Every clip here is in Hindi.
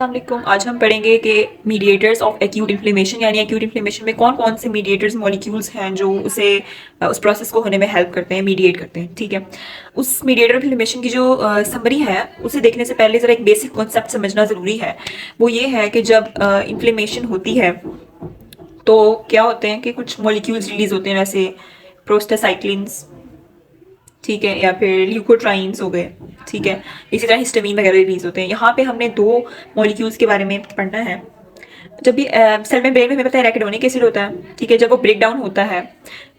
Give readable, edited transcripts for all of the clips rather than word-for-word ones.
अस्सलामुअलैकुम। आज हम पढ़ेंगे कि मीडिएटर्स ऑफ एक्यूट इन्फ्लेमेशन, यानी एक्यूट इन्फ्लेमेशन में कौन कौन से मीडिएटर्स मॉलिक्यूल्स हैं जो उस प्रोसेस को होने में हेल्प करते हैं, मीडिएट करते हैं। ठीक है, उस मीडिएटर इन्फ्लेमेशन की जो समरी है उसे देखने से पहले ज़रा एक बेसिक कॉन्सेप्ट समझना ज़रूरी है। वो ये है कि जब इन्फ्लेमेशन होती है तो क्या होते हैं कि कुछ मॉलिक्यूल्स रिलीज होते हैं, वैसे प्रोस्टासाइक्लिन्स, ठीक है, या फिर ल्यूकोट्राइन्स हो गए। ठीक है, इसी तरह हिस्टामीन वगैरह रिलीज होते हैं। यहाँ पे हमने दो मॉलिक्यूल्स के बारे में पढ़ना है। जब भी सेल में ब्रेन में हमें पता है एराकिडोनिक एसिड होता है। ठीक है, जब वो ब्रेक डाउन होता है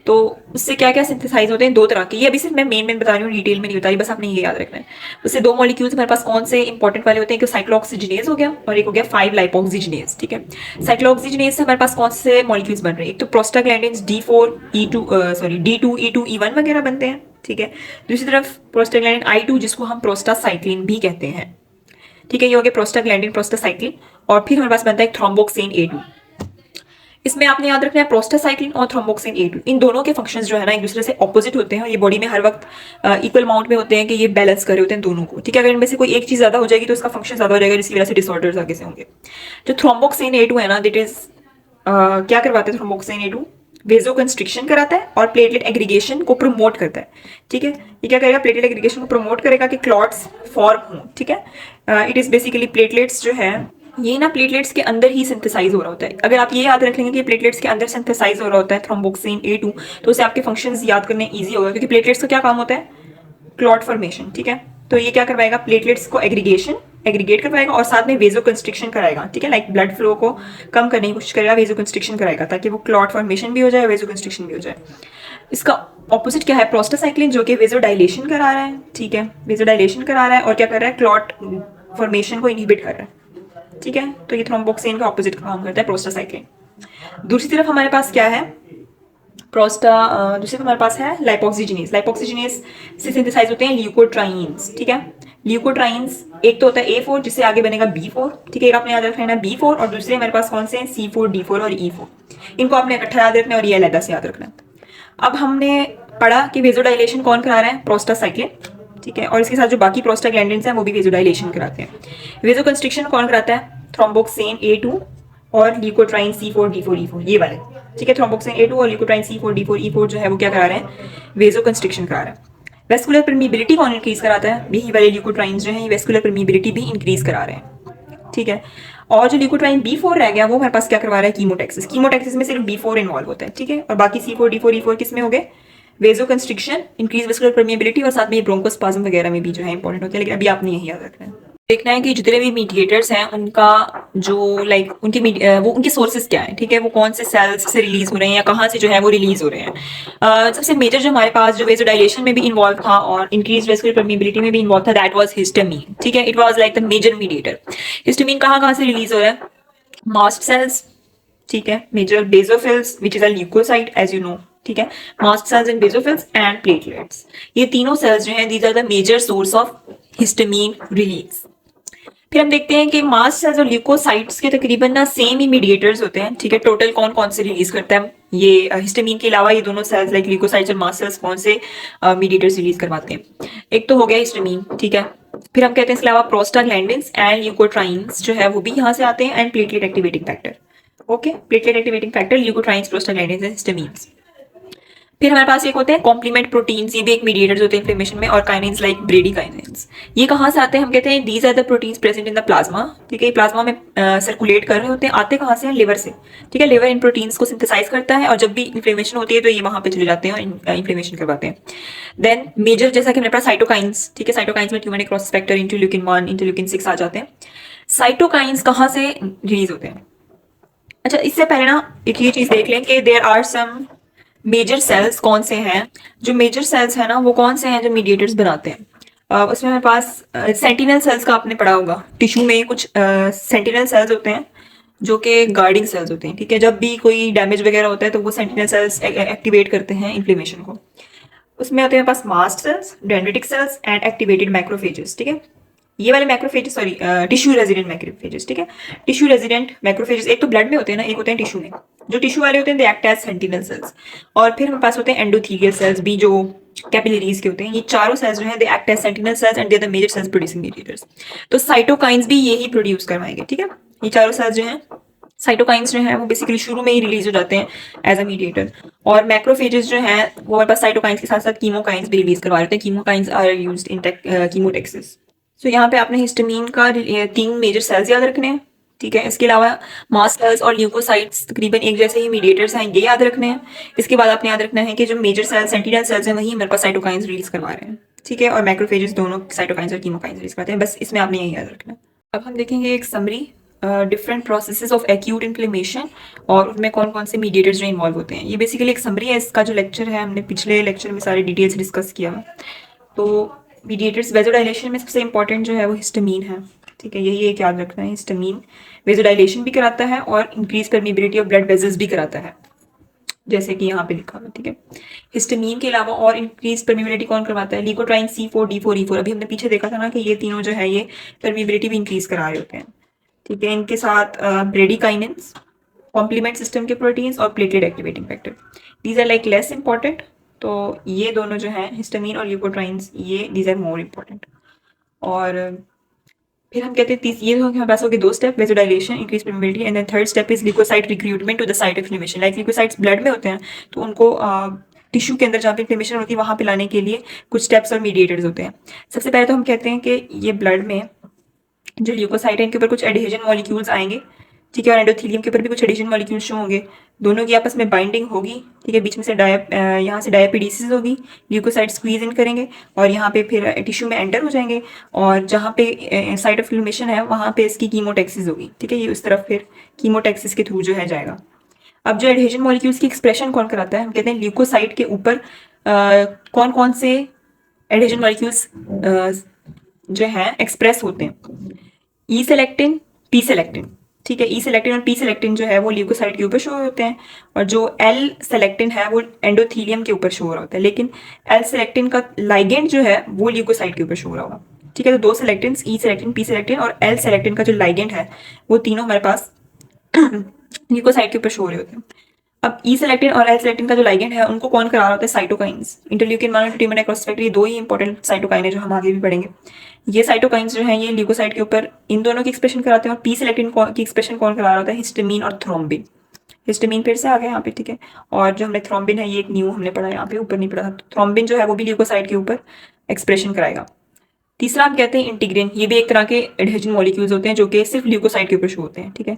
तो उससे क्या क्या सिंथेसाइज होते हैं, दो तरह के। ये अभी सिर्फ मैं मेन बता रही हूँ, डिटेल में नहीं बता रही, बस आपने ये याद रखना है। उससे दो मॉलिक्यूल्स हमारे पास कौन से इंपॉर्टेंट वाले होते हैं, एक साइक्लोऑक्सीजिनेज हो गया और एक हो गया 5-लाइपोक्सिजिनेज। ठीक है, साइक्लोऑक्सीजिनेज से हमारे पास कौन से मॉलिक्यूल्स बन रहे हैं, एक तो प्रोस्टाग्लैंडिन्स D4 E2 वगैरह बनते हैं। ठीक है, दूसरी तरफ प्रोस्टाग्लैंडिन I2 जिसको हम प्रोस्टासाइक्लिन भी कहते हैं। ठीक है, ये हो गया प्रोस्टाग्लैंडिन, प्रोस्टासाइक्लिन। और फिर हमारे पास बनता है थ्रोम्बोक्सिन A2। इसमें आपने याद रखना है प्रोस्टासाइक्लिन और थ्रोम्बोक्सिन A2, इन दोनों के फंक्शंस जो है ना एक दूसरे से ऑपोजिट होते हैं और ये बॉडी में हर वक्त इक्वल अमाउंट में होते हैं कि ये बैलेंस करे होते हैं दोनों को। ठीक है, अगर इनमें से कोई एक चीज ज्यादा हो जाएगी तो इसका फंक्शन ज्यादा हो जाएगा, जिसकी वजह से डिसऑर्डर्स आगे से होंगे। जो थ्रोम्बोक्सिन A2 है ना, दैट इज क्या करवाते हैं थ्रोम्बोक्सिन A2, वेजो कंस्ट्रिक्शन कराता है और प्लेटलेट एग्रीगेशन को प्रमोट करता है। ठीक है, ये क्या करेगा, प्लेटलेट एग्रीगेशन को प्रमोट करेगा कि क्लॉट्स फॉर्म हो। ठीक है, इट इज बेसिकली प्लेटलेट्स जो है ये ना प्लेटलेट्स के अंदर ही सिंथेसाइज हो रहा होता है। अगर आप ये याद रख लेंगे कि प्लेटलेट्स के अंदर सिंथेसाइज हो रहा होता है थ्रोम्बोक्सिन A2, तो उससे आपके फंक्शंस याद करने ईजी होगा, क्योंकि प्लेटलेट्स का क्या काम होता है, क्लॉट फॉर्मेशन। ठीक है, तो ये क्या करवाएगा, प्लेटलेट्स को एग्रीगेट करवाएगा और साथ में वेजो कंस्ट्रिक्शन कराएगा। ठीक है, लाइक ब्लड फ्लो को कम करने की कोशिश करेगा, वेजो कंस्ट्रिक्शन कराएगा ताकि वो क्लॉट फॉर्मेशन भी हो जाए, वेजो कंस्ट्रिक्शन भी हो जाए। इसका ऑपोजिट क्या है, प्रोस्टासाइक्लिन, जो कि वेजो डायलेशन करा रहा है। ठीक है, वेजो डायलेशन करा रहा है और क्या कर रहा है, क्लॉट फॉर्मेशन को इनहिबिट कर रहा है। ठीक है, तो ये थ्रोम्बोक्सिन का ऑपोजिट काम करता है प्रोस्टासाइक्लिन। दूसरी तरफ हमारे पास क्या है, दूसरी तरफ हमारे पास है लाइपोक्सिजिनेज। लाइपोक्सिजिनेज से सिंथेसाइज होते हैं ल्यूकोट्राइन्स। ठीक है, ल्यूकोट्राइन्स एक तो होता है A4 जिससे आगे बनेगा B4। ठीक है, एक आपने याद रखना है B4, और दूसरे हमारे पास कौन से हैं, C4, D4 और E4। इनको आपने इकट्ठा याद रखना है और ये अलग से याद रखना है। अब हमने पढ़ा कि वेजोडाइलेशन कौन करा रहा है, प्रोस्टासाइक्लिन। ठीक है, और इसके साथ जो बाकी प्रोस्टाग्लैंडिन्स हैं वो भी वेजोडाइलेशन कराते हैं। वेजो कंस्ट्रिक्शन कौन कराता है, थ्रोम्बोक्सिन A2 और ल्यूकोट्राइन C4 D4 E4, ये वाले। ठीक है, थ्रोम्बोक्सिन A2 और ल्यूकोट्राइन C4 D4 E4 जो है वो क्या करा रहे हैं, वेजो कंस्ट्रिक्शन करा रहे हैं। वेस्कुलर परमिबिलिटी कौन इंक्रीज कराता है, यही वाले ल्यूकोट्राइन्स जो हैं ये वेस्कुलर परमिबिलिटी भी इंक्रीज करा रहे हैं। ठीक है, और जो ल्यूकोट्राइन B4 रह गया वो हमारे पास क्या करवा रहा है, कीमोटैक्सिस। कीमोटैक्सिस में सिर्फ B4 इन्वॉल्व होता है। ठीक है, और बाकी C4 D4 E4 किस में हो गए, वेजो कंस्ट्रिक्शन, इंक्रीज वेस्कुलर परमिबिलिटी, और साथ में ब्रोंकोस्पाज्म वगैरह में भी जो है इंपॉर्टेंट होते हैं। लेकिन अभी आपने यही याद रखना है। देखना है कि जितने भी मीडिएटर्स हैं उनका जो लाइक वो उनके सोर्सेज क्या है। ठीक है, वो कौन से सेल्स से रिलीज हो रहे हैं या कहाँ से जो है वो रिलीज हो रहे हैं। सबसे मेजर जो हमारे पास जो वेजोडाइलेशन में भी इन्वॉल्व था और इंक्रीज वेस्कुलर परमिबिलिटी में भी इन्वॉल्व था, दैट वाज हिस्टामीन। ठीक है, it was like the major mediator. Histamine कहाँ कहाँ से रिलीज हो रहा है, मास्ट सेल्स। ठीक है, major basophils which is a leukocyte as you know. ठीक है, mast cells and basophils and platelets, ये तीनों सेल्स जो हैं these are the major source of histamine release. फिर हम देखते हैं कि मास्ट सेल्स और ल्यूकोसाइट्स के तकरीबन ना सेम ही मीडिएटर्स होते हैं। ठीक है, टोटल कौन कौन से रिलीज करता है ये हिस्टामीन के अलावा, ये दोनों सेल्स लाइक ल्यूकोसाइट्स और मास्ट सेल्स कौन से मीडिएटर्स रिलीज करवाते हैं, एक तो हो गया हिस्टामीन। ठीक है, फिर हम कहते हैं इसके अलावा प्रोस्टाग्लैंडिन्स एंड ल्यूकोट्राइन्स जो है वो भी यहाँ से आते हैं, and platelet activating factor. Okay, platelet activating factor, leukotrienes, prostaglandins and histamines. फिर हमारे पास एक होते हैं कॉम्प्लीमेंट प्रोटीन्स, ये भी एक मीडिएटर्स होते हैं इन्फ्लेमेशन में, और काइनेन्स लाइक ब्रेडिकाइनेन्स। ये कहाँ से आते हैं, हम कहते हैं these are the proteins present in the plasma. ठीक है, प्लाज्मा में सर्कुलेट कर रहे होते हैं, आते कहाँ से हैं, लिवर से। ठीक है, लिवर इन प्रोटीन्स को सिंथेसाइज करता है और जब भी इन्फ्लेमेशन होती है तो ये वहाँ पे चले जाते हैं और इन्फ्लेमेशन करवाते हैं। देन मेजर जैसा कि हमारे पास साइटोकाइंस। ठीक है, साइटोकाइंस में tumour cross factor, interleukin 1, interleukin 6 आ जाते हैं। साइटोकाइंस कहाँ से रिलीज होते हैं, अच्छा इससे पहले ना एक ये चीज देख लें कि there are some major cells कौन से हैं, जो मेजर सेल्स हैं ना वो कौन से हैं जो मीडिएटर्स बनाते हैं। उसमें हमारे पास सेंटिनल सेल्स का आपने पढ़ा होगा, टिश्यू में कुछ सेंटिनल सेल्स होते हैं जो कि गार्डिंग सेल्स होते हैं। ठीक है, जब भी कोई डैमेज वगैरह होता है तो वो सेंटिनल सेल्स एक्टिवेट करते हैं इन्फ्लेमेशन को। उसमें आते हैं पास mast cells, dendritic cells and activated macrophages. ठीक है, ये वाले macrophages, sorry tissue resident macrophages, ठीक है। टिश्यू रेजिडेंट मैक्रोफेजेस एक तो ब्लड में होते हैं ना, एक होते हैं टिश्यू में। जो टिश्यू वाले होते हैं they act as sentinel cells, और फिर हमारे पास होते हैं एंडोथीलियल सेल्स भी जो कैपिलरीज के होते हैं। ये चारों सेल्स जो है they act as sentinel cells and they are the major cells producing mediators. तो साइटोकाइंस भी यही प्रोड्यूस करवाएंगे, ठीक है। ये चारों सेल्स जो है, साइटोकाइंस जो है वो बेसिकली शुरू में ही रिलीज हो जाते हैं एज अ मीडिएटर। और मैक्रोफेजेस जो है वो हमारे पास साइटोकाइंस के साथ साथ कीमोकाइंस भी रिलीज करवा रहे हैं। Chemokines are used in chemotaxis. So यहाँ पे आपने हिस्टामीन का 3 मेजर सेल्स याद रखने हैं, ठीक है। इसके अलावा मास्ट सेल्स और ल्यूकोसाइट्स तकरीबन एक जैसे ही मीडिएटर्स हैं, ये याद रखने हैं। इसके बाद आपने याद रखना है कि जो मेजर सेल्स सेंटिनल सेल्स हैं वही हमारे पास साइटोकाइंस रिलीज करवा रहे हैं, ठीक है। और मैक्रोफेजेस दोनों साइटोकाइंस और कीमोकाइंस रिलीज करते हैं, बस इसमें आपने यही याद रखना है। अब हम देखेंगे एक summary different processes of acute inflammation और उनमें कौन कौन से मीडिएटर्स जो इन्वॉल्व होते हैं। ये बेसिकली एक समरी है। इसका जो लेक्चर है हमने पिछले लेक्चर में सारी डिटेल्स डिस्कस किया है। तो मीडिएटर्स वेजोडाइलेशन में सबसे इंपॉर्टेंट जो है वो हिस्टामीन है, ठीक है। यही एक याद रखना है, हिस्टामीन वेजोडाइलेशन भी कराता है और increase permeability of blood vessels भी कराता है, जैसे कि यहाँ पे लिखा हुआ, ठीक है। हिस्टामीन के अलावा और इंक्रीज परमिबिलिटी कौन करवाता है? Leukotriene C4 D4 E4। अभी हमने पीछे देखा था ना कि ये तीनों जो है ये परमिबिलिटी भी इंक्रीज करा रहे होते हैं, ठीक है। इनके साथ ब्रेडिकाइनेंस, कॉम्प्लीमेंट सिस्टम के प्रोटीन्स और platelet activating factor, these are like less important. तो ये दोनों जो है हिस्टामीन और ल्यूकोट्राइन्स, ये दीज आर मोर इंपॉर्टेंट। और फिर हम कहते हैं ये हमारे पास हो गए 2 step, vasodilation, increase permeability, and then third step is leukocyte recruitment to the site of inflammation. Like leukocytes blood में होते हैं तो उनको टिश्यू के अंदर जहाँ पे इन्फ्लेमेशन होती है वहाँ पे लाने के लिए कुछ स्टेप्स और मीडिएटर्स होते हैं। सबसे पहले तो हम कहते हैं कि ये ब्लड में जो ल्यूकोसाइट है इनके ऊपर कुछ एडिशन मॉलिक्यूल्स आएंगे, ठीक है। और एंडोथेलियम के ऊपर भी कुछ एडिशन मॉलिक्यूल्स शो होंगे, दोनों की आपस में बाइंडिंग होगी, ठीक है। बीच में से यहाँ से डायपिडीसिस होगी, ल्यूकोसाइट स्क्वीज इन करेंगे और यहाँ पे फिर टिश्यू में एंटर हो जाएंगे, और जहाँ पे साइट ऑफ इन्फ्लेमेशन है वहाँ पे इसकी कीमोटेक्सिस होगी, ठीक है। ये उस तरफ फिर कीमोटेक्सिस के थ्रू जो है जाएगा। अब जो एडहेजन मॉलिक्यूल्स की एक्सप्रेशन कौन कराता है? हम कहते हैं ल्यूकोसाइट के ऊपर कौन कौन से एडहेजन मॉलिक्यूल्स जो है एक्सप्रेस होते हैं। ई सेलेक्टिन, पी सेलेक्टिन, ठीक है। ई सेलेक्टिन और पी सेलेक्टिन जो है वो ल्यूकोसाइट के ऊपर शो होते हैं, और जो एल सेलेक्टिन है वो एंडोथीलियम के ऊपर शो हो रहा होता है, लेकिन एल सेलेक्टिन का लाइगेंड जो है वो ल्यूकोसाइट के ऊपर शो हो रहा होगा, ठीक है। तो 2 सेलेक्टिन, ई सेलेक्टिन, पी सेलेक्टिन और एल सेलेक्टिन का जो लाइगेंड है वो तीनों हमारे पास ल्यूकोसाइट के ऊपर शो हो रहे होते हैं। अब ई सेलेक्टिन और एल सेलेक्टिन का जो लाइगेंड है उनको कौन करा रहा होता है? साइटोकाइंस, इंटरल्यूकिन 1 और टिमोर नेक्रोसिस फैक्टर, ये 2 ही इंपॉर्टेंट साइटोकाइन है जो हम आगे भी पढ़ेंगे। ये साइटोकाइंस जो है ये ल्यूकोसाइट के ऊपर इन दोनों की एक्सप्रेशन कराते हैं। और पी सेलेक्टिन की एक्सप्रेशन कौन करा रहा होता है? हिस्टामीन और थ्रोम्बिन। हिस्टामीन फिर से आ गया यहाँ पे, ठीक है। और जो हमने थ्रोम्बिन है ये एक न्यू हमने पढ़ा, यहाँ पे ऊपर नहीं पढ़ा था। थ्रोम्बिन जो है वो भी ल्यूकोसाइट के ऊपर एक्सप्रेशन कराएगा। तीसरा हम कहते हैं इंटीग्रिन, ये भी एक तरह के एडहेजन मॉलिक्यूल्स होते हैं जो कि सिर्फ ल्यूकोसाइट के ऊपर शो होते हैं, ठीक है।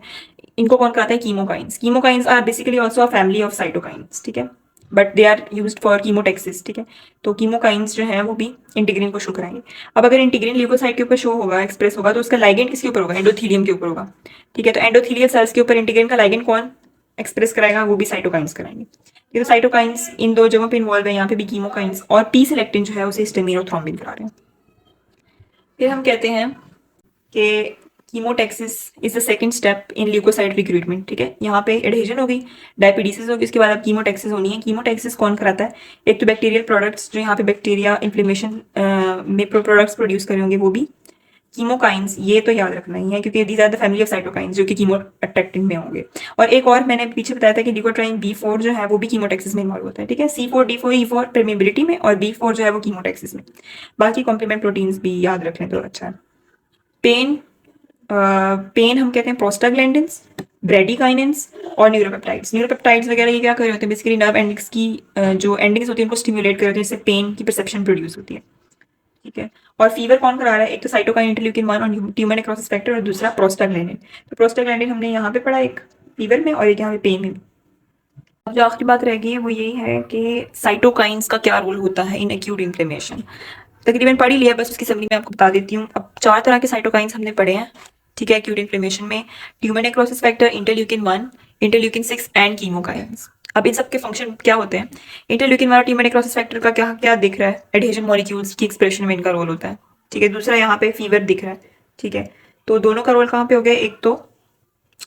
इनको कौन कराता है? Chemokines. Chemokines are basically also a family of cytokines, ठीक है, but they are used for chemotaxis, ठीक है। तो कीमोकाइंस जो है वो भी इंटीग्रिन को शो कराएंगे। अब अगर इंटीग्रिन ल्यूकोसाइट के ऊपर शो होगा, एक्सप्रेस होगा, तो उसका लाइगेंड किसके ऊपर होगा? एंडोथीलियम के ऊपर होगा, ठीक है। तो एंडोथीलियल सेल्स के ऊपर इंटीग्रिन का लाइगेंड कौन एक्सप्रेस कराएगा? वो भी साइटोकाइंस कराएंगे। ये तो साइटोकाइंस इन 2 जगहों पे इन्वॉल्व है, यहाँ पे भी कीमोकाइंस, और पी सेलेक्टिन जो है उसे हिस्टामीन और थ्रोम्बिन करा रहे हैं। फिर हम कहते हैं कि chemotaxis is the second step in leukocyte recruitment, ठीक है। यहाँ पे एडहेजन होगी, डायपिडीसिस होगी, उसके बाद अब कीमोटेक्सिस होनी है। कीमोटेक्सिस कौन कराता है? एक तो बैक्टीरियल प्रोडक्ट्स, जो यहाँ पे बैक्टीरिया इन्फ्लेमेशन में प्रोडक्ट्स प्रोड्यूस करे होंगे वो भी। कीमोकाइंस ये तो याद रखना ही है क्योंकि these are the family of cytokines जो कि कीमो अट्रैक्टिंग में होंगे। और एक और मैंने पीछे बताया था कि ल्यूकोट्राइन B4 जो है वो भी कीमोटेक्सिस में इन्वॉल्व होता है, ठीक है। C4 D4 E4 परमेबिलिटी में, और B4 जो है वो कीमोटेक्सिस में। बाकी कॉम्प्लीमेंट प्रोटीन्स भी याद रख लें तो अच्छा है। पेन हम कहते हैं प्रोस्टाग्लैंडिन्स, ब्रेडिकाइनेंस और न्यूरोपेप्टाइड्स। न्यूरोपेप्टाइड्स वगैरह ये क्या कर रहे होते हैं? बेसिकली नर्व एंडिंग्स की जो एंडिंग्स होती है उनको स्टिमुलेट कर रहे होते हैं, जिससे पेन की परसेप्शन प्रोड्यूस होती है, ठीक है। और फीवर कौन करा रहा है? एक तो साइटोकाइन इंटरल्यूकिन 1 और ट्यूमर नेक्रोसिस फैक्टर, और दूसरा प्रोस्टाग्लैंडिन। तो प्रोस्टाग्लैंडिन हमने यहाँ पे पढ़ा, एक फीवर में और एक यहाँ पे पेन में। अब जो आखिरी बात रह गई है वो यही है कि साइटोकाइंस का क्या रोल होता है इन एक्यूट इन्फ्लेमेशन। तकरीबन पढ़ ही लिया, बस उसकी समरी मैं आपको बता देती हूँ। अब 4 तरह के साइटोकाइंस हमने पढ़े हैं, ठीक है, एक्यूट इन्फ्लेमेशन में। Tumour necrosis factor, interleukin 1, interleukin 6 and chemokines. अब इन सब के फंक्शन क्या होते हैं? इंटरल्यूकिन 1 और ट्यूमर नेक्रोसिस फैक्टर का क्या क्या दिख रहा है? एडहेजन मॉलिक्यूल्स की एक्सप्रेशन में इनका रोल होता है, ठीक है। दूसरा यहाँ पे फीवर दिख रहा है, ठीक है। तो दोनों का रोल कहाँ पे हो गया? एक तो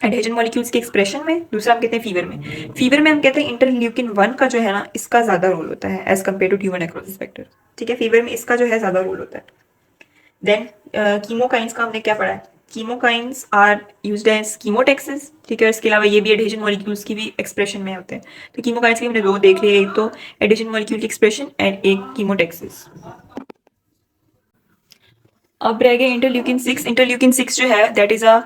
एडहेजन मॉलिक्यूल्स के एक्सप्रेशन में, दूसरा हम कहते हैं फीवर में। फीवर में हम कहते हैं इंटरल्यूकिन 1 का जो है ना इसका ज्यादा रोल होता है as compare to tumour necrosis factor, ठीक है। फीवर में इसका जो है ज्यादा रोल होता है। देन कीमोकाइंस का हमने क्या पढ़ा है, chemokines are used as chemotaxis, ठीक है। इसके अलावा ये भी एडिशन मॉलिक्यूल्स की भी एक्सप्रेशन में होते हैं। तो कीमोकाइंस की हमने दो देख लिए, एक तो एडिशन मॉलिक्यूल की एक्सप्रेशन एंड एक कीमोटैक्सिस। अब रह गए इंटरल्यूकिन 6। इंटरल्यूकिन 6 जो है that is a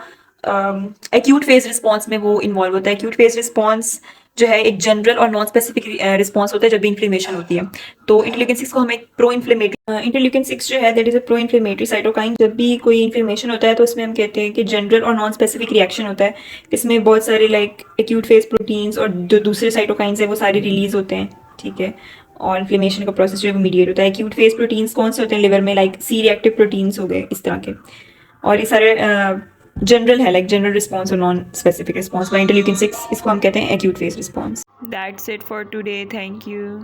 acute phase response में वो इन्वॉल्व होता है। एक्यूट फेज रिस्पॉन्स जो है एक जनरल और नॉन स्पेसिफिक रिस्पॉन्स होता है जब भी इन्फ्लेमेशन होती है। तो इंटरल्यूकिन 6 को हम एक प्रो इन्फ्लेमेटरी, इंटरल्यूकिन 6 जो है that is a pro inflammatory cytokine. जब भी कोई इन्फ्लेमेशन होता है तो इसमें हम कहते हैं कि जनरल और नॉन स्पेसिफिक रिएक्शन होता है। इसमें बहुत सारे लाइक एक्यूट फेज प्रोटीन्स और जो दूसरे साइटोकाइंस है वो सारे रिलीज होते हैं, ठीक है। और इन्फ्लेमेशन का प्रोसेस जो है वो मीडिएट होता है। एक्यूट फेज प्रोटीन्स कौन से होते हैं लिवर में, लाइक सी रिएक्टिव प्रोटीन्स हो गए, इस तरह के। और ये सारे जनरल है, लाइक जनरल रिस्पॉन्स और नॉन स्पेसिफिक रिस्पॉन्स। इंटरल्यूकिन 6 इसको हम कहते हैं acute phase response. That's it for today, thank you.